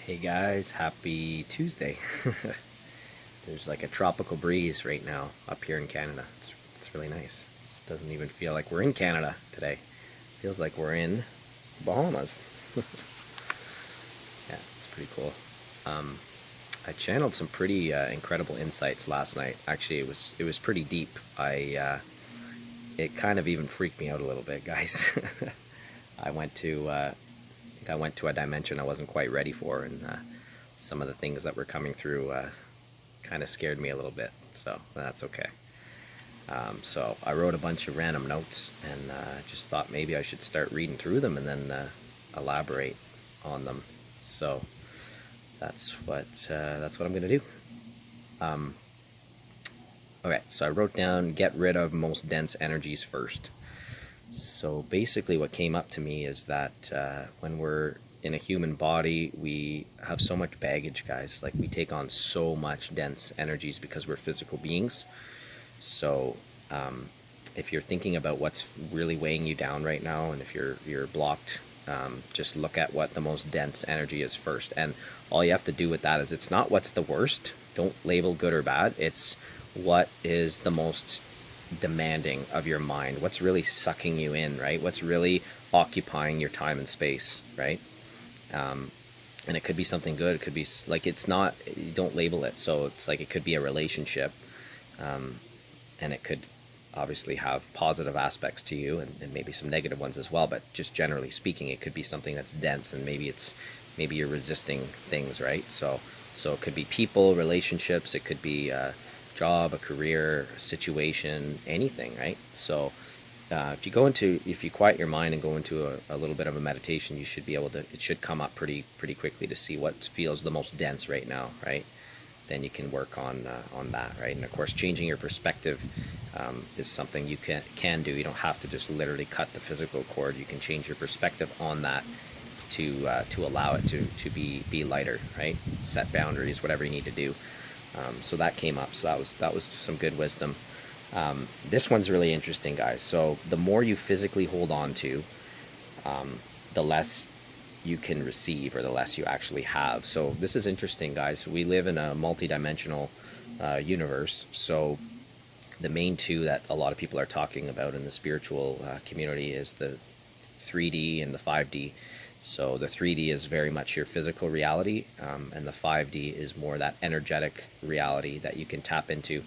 Hey guys, happy Tuesday. There's like a tropical breeze right now up here in Canada. It's really nice. It doesn't even feel like we're in Canada today. It feels like we're in Bahamas. Yeah, it's pretty cool. I channeled some pretty incredible insights last night. Actually, it was pretty deep. It kind of even freaked me out a little bit, guys. I went to I think I went to a dimension I wasn't quite ready for, and some of the things that were coming through kind of scared me a little bit, so that's okay. So I wrote a bunch of random notes and just thought maybe I should start reading through them and then elaborate on them. So that's what I'm gonna do. Okay, so I wrote down get rid of most dense energies first. So basically, what came up to me is that when we're in a human body, we have so much baggage, guys. Like we take on so much dense energies because we're physical beings. So if you're thinking about what's really weighing you down right now, and if you're blocked, just look at what the most dense energy is first. And all you have to do with that is it's not what's the worst. Don't label good or bad. It's what is the most demanding of your mind. What's really sucking you in, right? What's really occupying your time and space, right? And it could be something good. It could be like it's not. You don't label it. So it's like it could be a relationship, and it could obviously have positive aspects to you and maybe some negative ones as well, but just generally speaking it could be something that's dense, and maybe you're resisting things, right? So it could be people, relationships, it could be a job, a career, a situation, anything, right? So if you quiet your mind and go into a little bit of a meditation, you should be able to, it should come up pretty quickly to see what feels the most dense right now, right? Then you can work on that, right? And of course, changing your perspective is something you can do. You don't have to just literally cut the physical cord. You can change your perspective on that to allow it to be lighter, right? Set boundaries, whatever you need to do. So that came up. So that was some good wisdom. This one's really interesting, guys. So the more you physically hold on to, the less you can receive, or the less you actually have. So this is interesting, guys. We live in a multi-dimensional universe. So the main two that a lot of people are talking about in the spiritual community is the 3D and the 5D. So the 3D is very much your physical reality, and the 5D is more that energetic reality that you can tap into,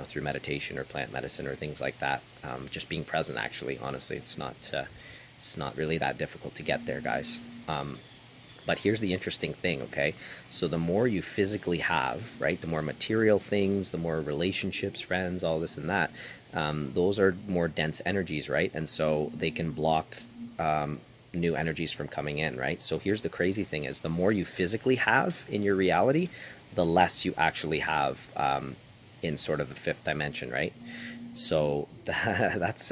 through meditation or plant medicine or things like that. Just being present, actually, honestly, it's not really that difficult to get there, guys. But here's the interesting thing, okay? So the more you physically have, right, the more material things, the more relationships, friends, all this and that, those are more dense energies, right? And so they can block new energies from coming in, right? So here's the crazy thing is the more you physically have in your reality, the less you actually have in sort of the fifth dimension, right? So that's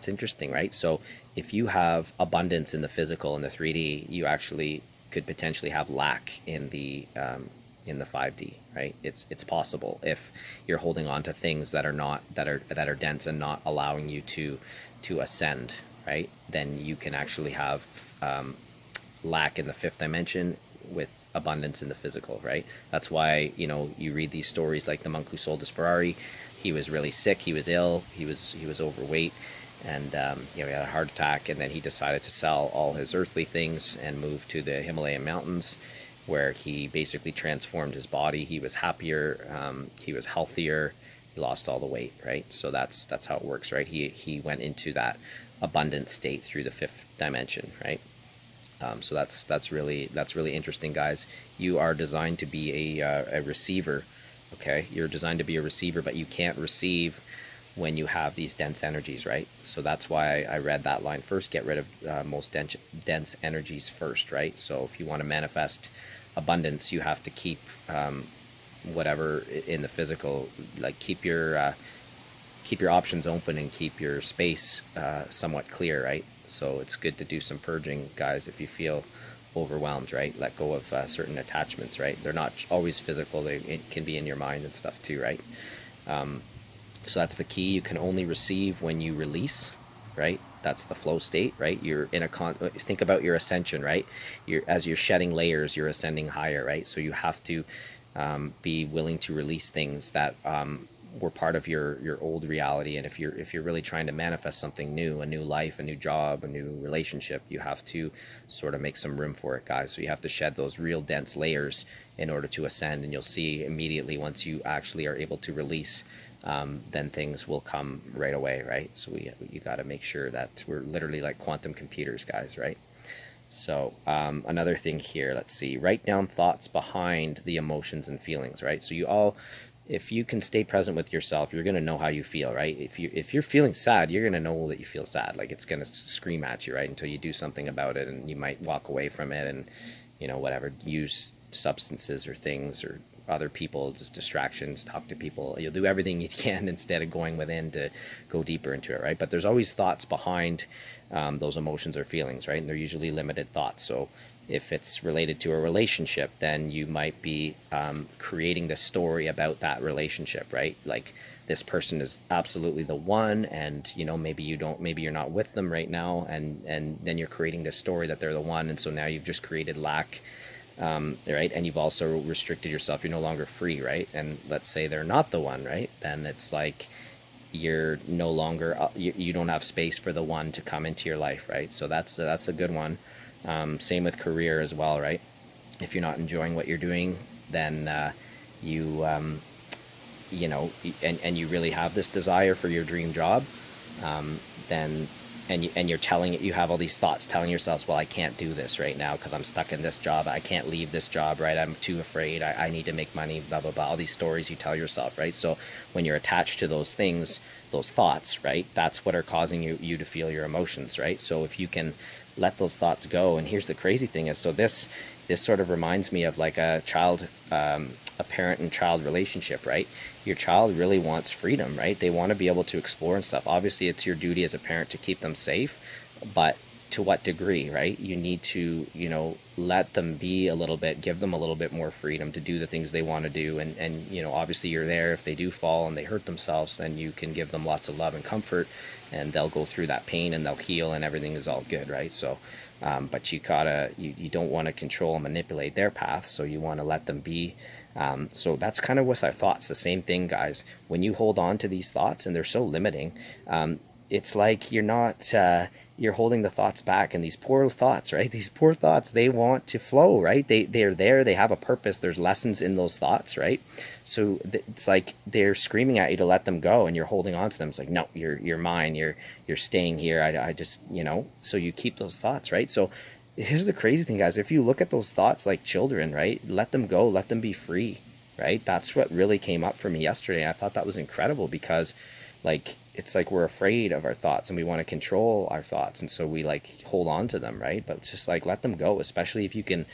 interesting, right? So if you have abundance in the physical in the 3D, you actually could potentially have lack in the 5D, right? It's possible if you're holding on to things that are not that are dense and not allowing you to ascend, right? Then you can actually have lack in the fifth dimension with abundance in the physical, right? That's why, you read these stories like the monk who sold his Ferrari. He was really sick, he was ill, he was overweight, and he had a heart attack, and then he decided to sell all his earthly things and move to the Himalayan mountains, where he basically transformed his body. He was happier, he was healthier, he lost all the weight, right? So that's how it works, right? He went into that abundant state through the fifth dimension, right? So that's really interesting, guys. You are designed to be a receiver. Okay, you're designed to be a receiver, but you can't receive when you have these dense energies, right? So that's why I read that line first. Get rid of most dense energies first, right? So if you want to manifest abundance, you have to keep whatever in the physical, like keep your options open and keep your space somewhat clear, right? So it's good to do some purging, guys, if you feel overwhelmed, right? Let go of certain attachments, right? They're not always physical. It can be in your mind and stuff too, right? So that's the key. You can only receive when you release, right? That's the flow state, right? You're in a think about your ascension, right? As you're shedding layers, you're ascending higher, right? So you have to be willing to release things that were part of your old reality. And if you're really trying to manifest something new, a new life, a new job, a new relationship, you have to sort of make some room for it, guys. So you have to shed those real dense layers in order to ascend. And you'll see immediately, once you actually are able to release, then things will come right away, right? So you got to make sure that we're literally like quantum computers, guys, right? So another thing here, let's see, write down thoughts behind the emotions and feelings, right? So if you can stay present with yourself, you're going to know how you feel, right? If you're feeling sad, you're going to know that you feel sad. Like, it's going to scream at you, right? Until you do something about it, and you might walk away from it and, whatever, use substances or things or other people, just distractions, talk to people. You'll do everything you can instead of going within to go deeper into it, right? But there's always thoughts behind those emotions or feelings, right? And they're usually limited thoughts. So if it's related to a relationship, then you might be creating the story about that relationship, right? Like, this person is absolutely the one, and maybe you're not with them right now, and then you're creating this story that they're the one, and so now you've just created lack, right? And you've also restricted yourself. You're no longer free, right? And let's say they're not the one, right? Then it's like you're no longer you don't have space for the one to come into your life, right? So that's a good one. Same with career as well, right? If you're not enjoying what you're doing, then you and you really have this desire for your dream job, then you're telling it, you have all these thoughts telling yourselves, well, I can't do this right now because I'm stuck in this job. I can't leave this job, right? I'm too afraid. I need to make money, blah, blah, blah. All these stories you tell yourself, right? So when you're attached to those things, those thoughts, right, that's what are causing you to feel your emotions, right? So if you can let those thoughts go, and here's the crazy thing is, so this sort of reminds me of like a parent and child relationship, right? Your child really wants freedom, right? They want to be able to explore and stuff. Obviously, it's your duty as a parent to keep them safe, but to what degree, right? You need to, let them be a little bit, give them a little bit more freedom to do the things they want to do. And obviously you're there if they do fall and they hurt themselves, then you can give them lots of love and comfort, and they'll go through that pain and they'll heal and everything is all good, right? So, but you don't want to control and manipulate their path. So you want to let them be. So that's kind of with our thoughts. The same thing, guys. When you hold on to these thoughts and they're so limiting, it's like you're holding the thoughts back, and these poor thoughts, right? These poor thoughts, they want to flow, right? They're there. They have a purpose. There's lessons in those thoughts, right? So it's like they're screaming at you to let them go, and you're holding on to them. It's like, no, you're mine. You're staying here. I just, so you keep those thoughts, right? So here's the crazy thing, guys. If you look at those thoughts like children, right? Let them go. Let them be free, right? That's what really came up for me yesterday. I thought that was incredible because, like, it's like we're afraid of our thoughts and we want to control our thoughts, and so we like hold on to them, right? But it's just like, let them go, especially if you can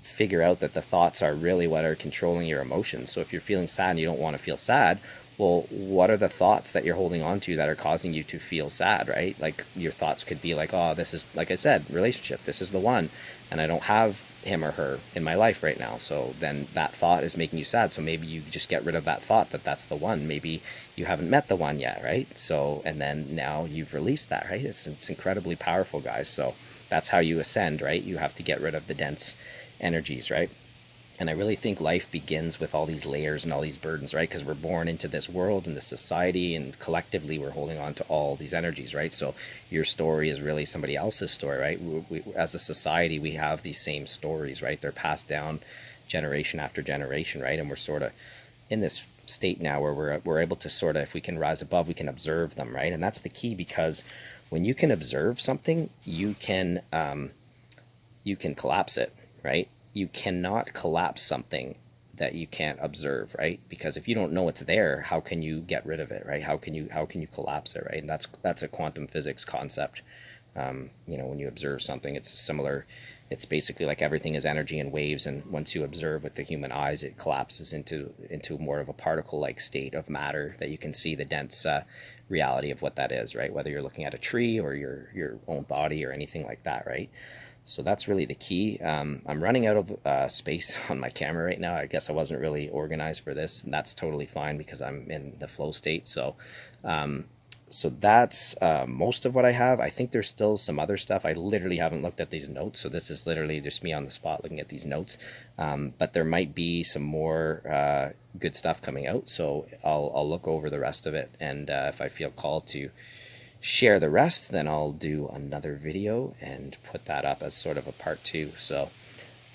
figure out that the thoughts are really what are controlling your emotions. So if you're feeling sad and you don't want to feel sad, well, what are the thoughts that you're holding on to that are causing you to feel sad, right? Like, your thoughts could be like, oh, this is, like I said, relationship, this is the one, and I don't have him or her in my life right now. So then that thought is making you sad. So maybe you just get rid of that thought that that's the one. Maybe you haven't met the one yet, right? So, and then now you've released that, right? It's incredibly powerful, guys. So that's how you ascend, right? You have to get rid of the dense energies, right? And I really think life begins with all these layers and all these burdens, right? Because we're born into this world and this society, and collectively we're holding on to all these energies, right? So your story is really somebody else's story, right? As a society, we have these same stories, right? They're passed down generation after generation, right? And we're sort of in this state now where we're able to sort of, if we can rise above, we can observe them, right? And that's the key, because when you can observe something, you can collapse it, right? You cannot collapse something that you can't observe, right? Because if you don't know it's there, how can you get rid of it, right? How can you collapse it, right? And that's a quantum physics concept. When you observe something, it's similar. It's basically like everything is energy and waves, and once you observe with the human eyes, it collapses into more of a particle-like state of matter that you can see the dense reality of what that is, right? Whether you're looking at a tree or your own body or anything like that, right? So that's really the key. I'm running out of space on my camera right now. I guess I wasn't really organized for this, and that's totally fine because I'm in the flow state. So So that's most of what I have. I think there's still some other stuff. I literally haven't looked at these notes, so this is literally just me on the spot looking at these notes. But there might be some more good stuff coming out, so I'll look over the rest of it, and if I feel called to share the rest, then I'll do another video and put that up as sort of a part 2. So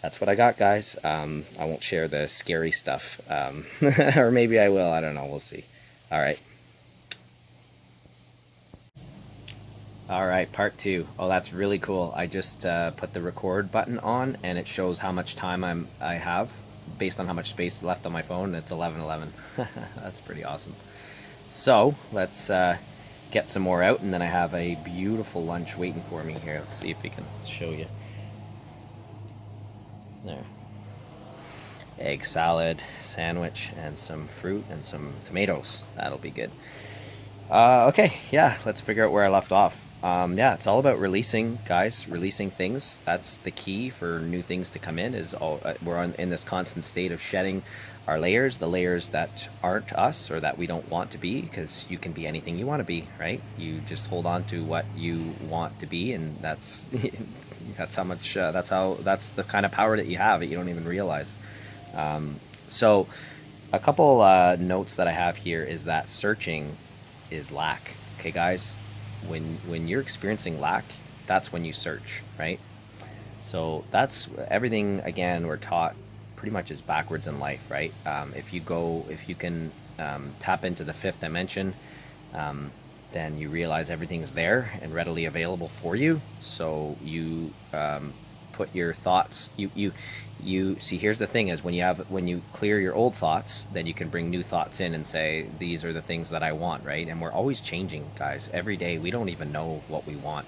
that's what I got, guys. I won't share the scary stuff, or maybe I will. I don't know. We'll see. All right. All right, part 2. Oh, that's really cool. I just put the record button on, and it shows how much time I have based on how much space left on my phone. It's 11:11. That's pretty awesome. So let's get some more out, and then I have a beautiful lunch waiting for me here. Let's see if we can show you. There. Egg salad, sandwich, and some fruit and some tomatoes. That'll be good. Okay, yeah, let's figure out where I left off. Yeah, it's all about releasing, guys, releasing things. That's the key for new things to come in. We're in this constant state of shedding our layers, the layers that aren't us or that we don't want to be, because you can be anything you want to be, right? You just hold on to what you want to be, and that's that's the kind of power that you have that you don't even realize. So a couple notes that I have here is that searching is lack. Okay, guys, when you're experiencing lack, that's when you search, right? So that's everything. Again, we're taught pretty much is backwards in life, right? If you can tap into the 5th dimension, then you realize everything's there and readily available for you. So you put your thoughts, you see, here's the thing is when you clear your old thoughts, then you can bring new thoughts in and say, these are the things that I want, right? And we're always changing, guys. Every day we don't even know what we want.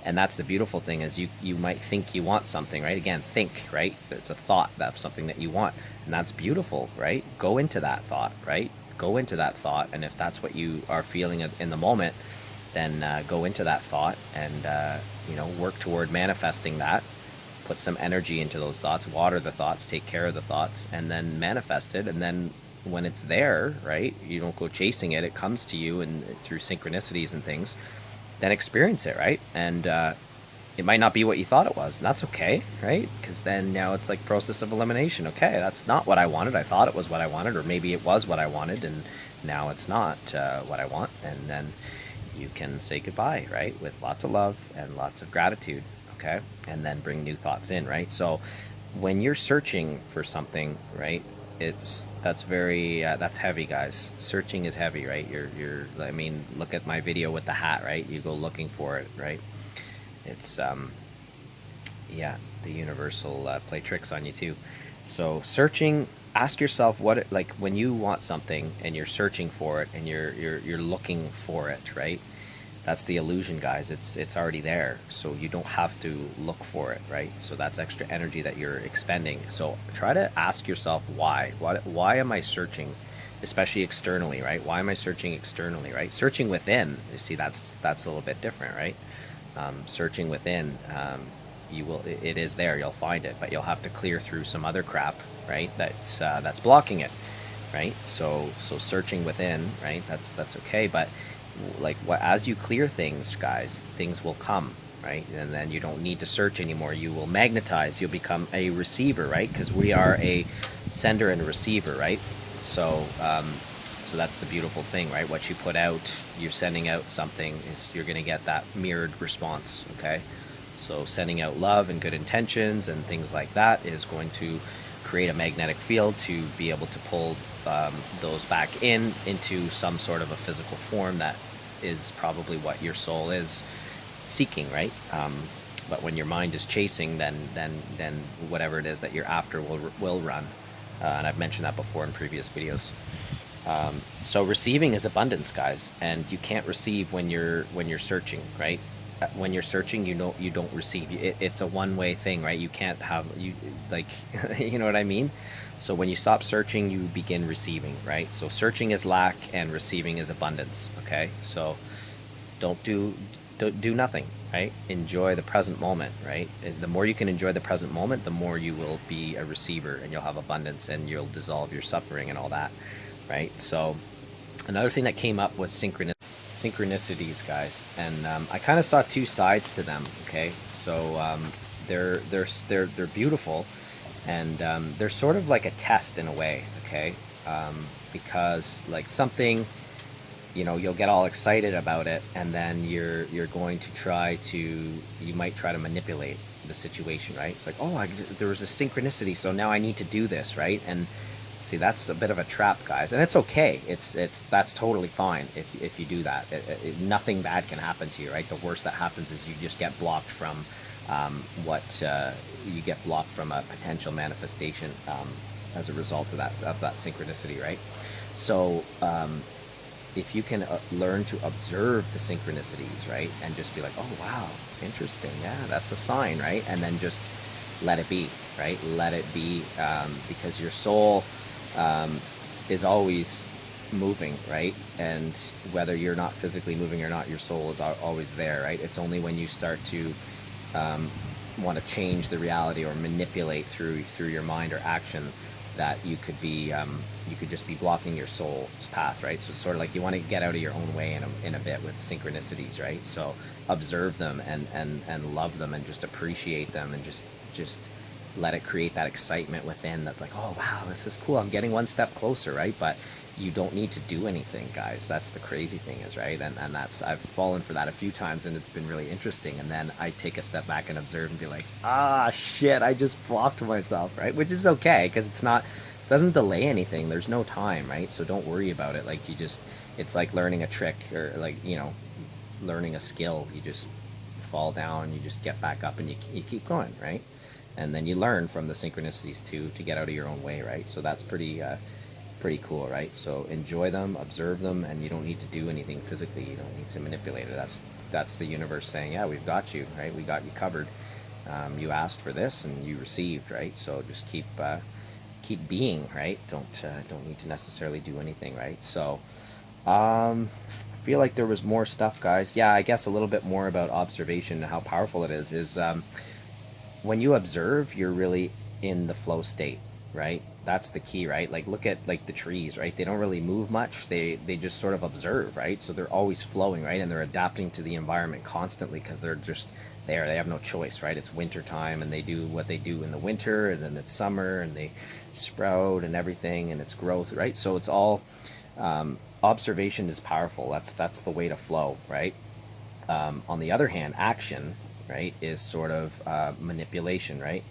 And that's the beautiful thing is you might think you want something, right? Again, think, right? It's a thought, that's something that you want. And that's beautiful, right? Go into that thought, right? Go into that thought. And if that's what you are feeling in the moment, then go into that thought and, work toward manifesting that. Put some energy into those thoughts, water the thoughts, take care of the thoughts, and then manifest it. And then when it's there, right, you don't go chasing it, it comes to you and through synchronicities and things, then experience it, right? And it might not be what you thought it was, and that's okay, right? Because then now it's like process of elimination. Okay, that's not what I wanted. I thought it was what I wanted, or maybe it was what I wanted, and now it's not what I want. And then you can say goodbye, right, with lots of love and lots of gratitude. Okay, and then bring new thoughts in, right? So when you're searching for something, right, that's heavy, guys. Searching is heavy, right? I mean, look at my video with the hat, right? You go looking for it, right? It's yeah, the universe will play tricks on you too. So searching, ask yourself like when you want something and you're searching for it and you're looking for it, right? That's the illusion, guys. It's already there, so you don't have to look for it, right? So that's extra energy that you're expending. So try to ask yourself why am I searching, especially externally, right? Why am I searching externally, right? Searching within, you see, that's a little bit different, right? Searching within, it is there, you'll find it, but you'll have to clear through some other crap, right? That's blocking it, right? So searching within, right? That's okay, but like as you clear things, guys, things will come, right? And then you don't need to search anymore. You will magnetize. You'll become a receiver, right? Because we are a sender and a receiver, right? So so that's the beautiful thing, right? What you put out, you're sending out something, you're going to get that mirrored response. Okay, so sending out love and good intentions and things like that is going to create a magnetic field to be able to pull those back into some sort of a physical form that is probably what your soul is seeking, right? But when your mind is chasing, then whatever it is that you're after will run. And I've mentioned that before in previous videos. So receiving is abundance, guys, and you can't receive when you're searching, right? When you're searching, you don't receive. It's a one-way thing, right? You can't have you know what I mean? So when you stop searching, you begin receiving, right? So searching is lack and receiving is abundance. Okay, so don't do nothing, right? Enjoy the present moment, right? And the more you can enjoy the present moment, the more you will be a receiver, and you'll have abundance, and you'll dissolve your suffering and all that, right? So another thing that came up was synchronicity. synchronicities, guys, and I kind of saw two sides to them. Okay, so they're beautiful, and they're sort of like a test in a way. Okay, because like something, you know, you'll get all excited about it, and then you're going to try to, you might try to manipulate the situation, right? It's like, oh, there was a synchronicity, so now I need to do this, right? And see, that's a bit of a trap, guys, and it's okay. It's that's totally fine if you do that. Nothing bad can happen to you, right? The worst that happens is you just get blocked from you get blocked from a potential manifestation as a result of that synchronicity, right? So if you can learn to observe the synchronicities, right, and just be like, oh wow, interesting, yeah, that's a sign, right, and then just let it be, right? Let it be, because your soul is always moving, right? And whether you're not physically moving or not, your soul is always there, right? It's only when you start to want to change the reality or manipulate through your mind or action that you could be you could just be blocking your soul's path, right? So it's sort of like you want to get out of your own way in a bit with synchronicities, right? So observe them and love them and just appreciate them and just let it create that excitement within that's like, oh wow, this is cool, I'm getting one step closer, right? But you don't need to do anything, guys. That's the crazy thing is, right? And that's, I've fallen for that a few times and it's been really interesting. And then I take a step back and observe and be like, ah, shit, I just blocked myself, right? Which is okay, because it doesn't delay anything. There's no time, right? So don't worry about it. Like it's like learning a trick or like, you know, learning a skill. You just fall down, you just get back up and you keep going, right? And then you learn from the synchronicities too, to get out of your own way, right? So that's pretty cool, right? So enjoy them, observe them, and you don't need to do anything physically. You don't need to manipulate it. That's the universe saying, yeah, we've got you, right? We got you covered. You asked for this and you received, right? So just keep being, right? Don't need to necessarily do anything, right? So I feel like there was more stuff, guys. Yeah, I guess a little bit more about observation and how powerful it is when you observe, you're really in the flow state, right? That's the key, right? Like look at like the trees, right? They don't really move much. They just sort of observe, right? So they're always flowing, right? And they're adapting to the environment constantly because they're just there. They have no choice, right? It's winter time and they do what they do in the winter, and then it's summer and they sprout and everything, and it's growth, right? So it's all observation is powerful. That's the way to flow, right? On the other hand, action, right, is sort of manipulation, right?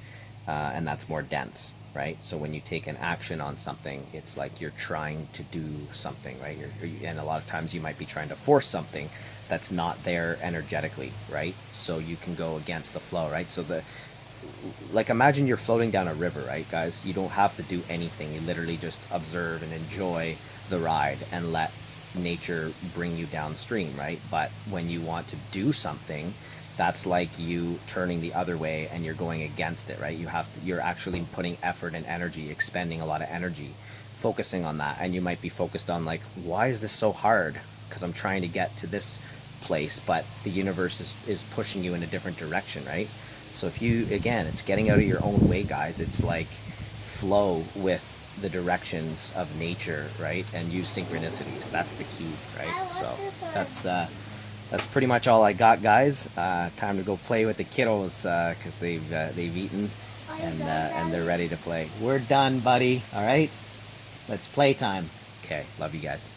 And that's more dense, right? So when you take an action on something, it's like you're trying to do something, right? And a lot of times you might be trying to force something that's not there energetically, right? So you can go against the flow, right? So like imagine you're floating down a river, right, guys? You don't have to do anything. You literally just observe and enjoy the ride and let nature bring you downstream, right? But when you want to do something, that's like you turning the other way and you're going against it, right? You're actually putting effort and energy, expending a lot of energy, focusing on that. And you might be focused on like, why is this so hard? Because I'm trying to get to this place, but the universe is pushing you in a different direction, right? So if you, again, it's getting out of your own way, guys. It's like flow with the directions of nature, right? And use synchronicities. That's the key, right? So that's pretty much all I got, guys. Time to go play with the kiddos because they've eaten and they're ready to play. We're done, buddy. All right, let's play time. Okay, love you guys.